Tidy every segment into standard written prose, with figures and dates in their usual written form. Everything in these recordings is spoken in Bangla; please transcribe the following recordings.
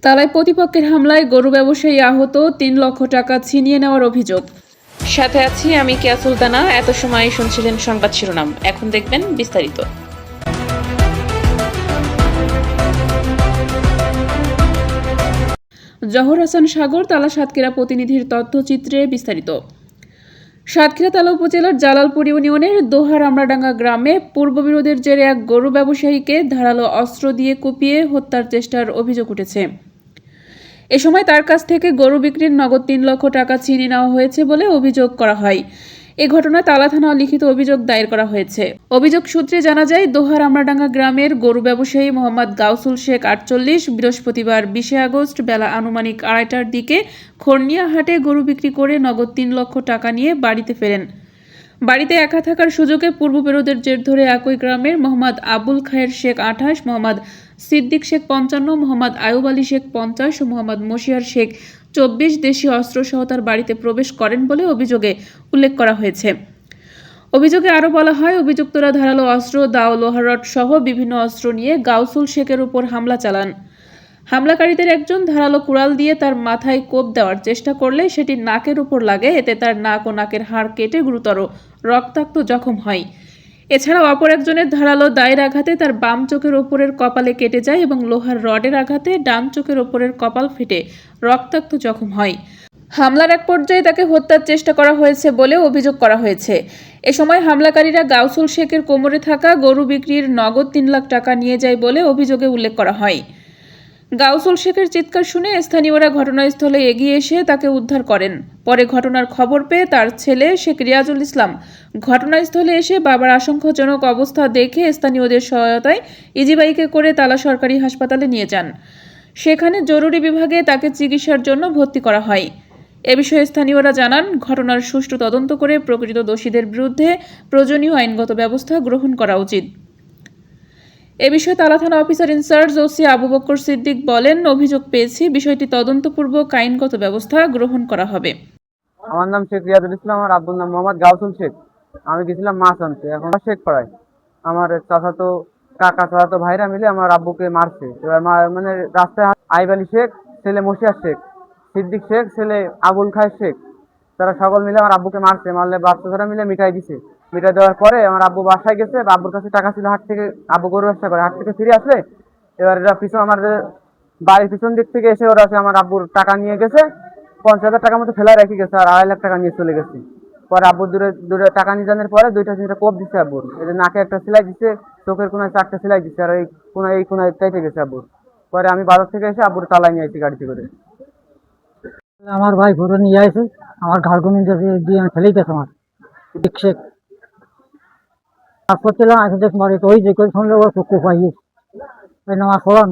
তালায় প্রতিপক্ষের হামলায় গরু ব্যবসায়ী আহত, ৩ লক্ষ টাকা ছিনিয়ে নেওয়ার অভিযোগ। সাথে আছি আমি কেয়া সুলতানা। এত সময় শুনছিলেন সংবাদ শিরোনাম, এখন দেখবেন বিস্তারিত। জহর হাসান সাগর, তালা সাতক্ষীরা প্রতিনিধির তথ্যচিত্রে বিস্তারিত। সাতক্ষীরা তালা উপজেলার জালালপুর ইউনিয়নের দোহার আমরাডাঙ্গা গ্রামে পূর্ববিরোধের জেরে এক গরু ব্যবসায়ীকে ধারালো অস্ত্র দিয়ে কুপিয়ে হত্যার চেষ্টার অভিযোগ উঠেছে। এ সময় তার কাছ থেকে গরু বিক্রির নগদ ৩ লক্ষ টাকা ছিনিয়ে নেওয়া হয়েছে বলে অভিযোগ করা হয়। এ ঘটনায় তালা থানায় লিখিত অভিযোগ দায়ের করা হয়েছে। অভিযোগ সূত্রে জানা যায়, দোহার আমরাডাঙ্গা গ্রামের গরু ব্যবসায়ী মোহাম্মদ গাউসুল শেখ ৪৮ বৃহস্পতিবার ২০ আগস্ট বেলা আনুমানিক ২:৩০টার দিকে খর্নিয়া হাটে গরু বিক্রি করে নগদ ৩ লক্ষ টাকা নিয়ে বাড়িতে ফেরেন। বাড়িতে একা থাকার সুযোগে পূর্ববিরোধের জের ধরে একই গ্রামের মোহাম্মদ আবুল খায়ের শেখ ২৮, মোহাম্মদ সিদ্দিক শেখ ৫৫, মোহাম্মদ আয়ুব আলী শেখ ৫০ ও মোহাম্মদ মশিয়ার শেখ ২৪ দেশীয় অস্ত্রসহ তার বাড়িতে প্রবেশ করেন বলে অভিযোগে উল্লেখ করা হয়েছে। অভিযোগে আরও বলা হয়, অভিযুক্তরা ধারালো অস্ত্র, দাও, লোহার রড সহ বিভিন্ন অস্ত্র নিয়ে গাউসুল শেখের উপর হামলা চালান। হামলাকারীদের একজন ধারালো কুড়াল দিয়ে তার মাথায় কোপ দেওয়ার চেষ্টা করলে সেটি নাকের উপর লাগে। এতে তার নাক ও নাকের হাড় কেটে গুরুতর রক্তাক্ত জখম হয়। এছাড়াও অপর একজনের ধারালো দায়ের আঘাতে তার বাম চোখের ওপরের কপালে কেটে যায় এবং লোহার রডের আঘাতে ডান চোখের ওপরের কপাল ফেটে রক্তাক্ত জখম হয়। হামলার এক পর্যায়ে তাকে হত্যার চেষ্টা করা হয়েছে বলেও অভিযোগ করা হয়েছে। এ সময় হামলাকারীরা গাউসুল শেখের কোমরে থাকা গরু বিক্রির নগদ ৩ লাখ টাকা নিয়ে যায় বলে অভিযোগে উল্লেখ করা হয়। গাউসুল শেখের চিৎকার শুনে স্থানীয়রা ঘটনাস্থলে এগিয়ে এসে তাকে উদ্ধার করেন। পরে ঘটনার খবর পেয়ে তার ছেলে শেখ রিয়াজুল ইসলাম ঘটনাস্থলে এসে বাবার আশঙ্কাজনক অবস্থা দেখে স্থানীয়দের সহায়তায় ইজি বাইকে করে তালা সরকারি হাসপাতালে নিয়ে যান। সেখানে জরুরি বিভাগে তাকে চিকিৎসার জন্য ভর্তি করা হয়। এ বিষয়ে স্থানীয়রা জানান, ঘটনার সুষ্ঠু তদন্ত করে প্রকৃত দোষীদের বিরুদ্ধে প্রয়োজনীয় আইনগত ব্যবস্থা গ্রহণ করা উচিত। এ বিষয়ে তালা থানা officer in charge OC Abu Bakar Siddique বলেন, অভিযোগ পেয়েছি, বিষয়টি তদন্তপূর্বক আইনগত ব্যবস্থা গ্রহণ করা হবে। আমার নাম শেখ রিয়াজুল ইসলাম, আমার আব্বুর নাম মোহাম্মদ গাউসুল শেখ। আমি গেছিলাম মাছ আনতে, এখন শেখ পাড়ায় আমার চাচাতো কাকা চাচাতো ভাইরা মিলে আমার আব্বুকে মারছে। এবার মানে রাস্তায় আইব আলী শেখ ছেলে মশিয়ার শেখ, সিদ্দিক শেখ ছেলে আবুল খায়ের শেখ, তারা সকল মিলে আমার আব্বুকে মারছে। মারলে বাচ্চারা মিলে মিঠাই দিছে। মিঠাই দেওয়ার পরে আমার আব্বু বাসায় গেছে। আব্বুর কাছে টাকা ছিল, হাট থেকে আব্বু গরু ব্যবসা করে, হাট থেকে ফিরে আসলে এবার এরা পিছন আমার বাড়ির পিছন দিক থেকে এসে ওরা আমার আব্বুর টাকা নিয়ে গেছে। ৫০,০০০ টাকার মতো ফেলা রেখে গেছে আর ২.৫ লাখ টাকা নিয়ে চলে গেছে। পরে আব্বুর দূরে দূরে টাকা নিয়ে যাওয়ার পরে ২টা কোপ দিচ্ছে আব্বুর। এটা নাকে একটা সেলাই দিচ্ছে, চোখের কোনায় 4টা সেলাই দিচ্ছে আর এই কোনায় কেটে গেছে আব্বুর। পরে আমি বাজার থেকে এসে আব্বুর তালায় নিয়ে আসি গাড়িতে করে। আমার ভাই ঘুরে নিয়ে আসে, আমার ঘাড়গুনি দিয়ে আমি ফেলেই গেছে। আমার শেখ তারপর ছিলাম এখন দেখ মারে তো ওই যে করে শুনলে ওর চক্ষু পাইয়েছে। ওই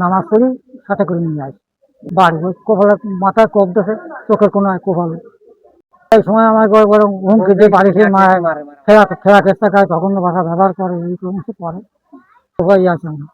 নামাজ পড়ি সাথে করে নিয়ে আসি বাড়ি। ওই কপালে মাথায় কোপ দিয়েছে, চোখের কোনো কপালে। এই সময় আমার বড় হুমকি দিয়ে বাড়ি খেয়ে ফেরা চেষ্টা করে, তখন ভাষা ব্যবহার করে, এই সমস্ত করে সবাই আছে। আমরা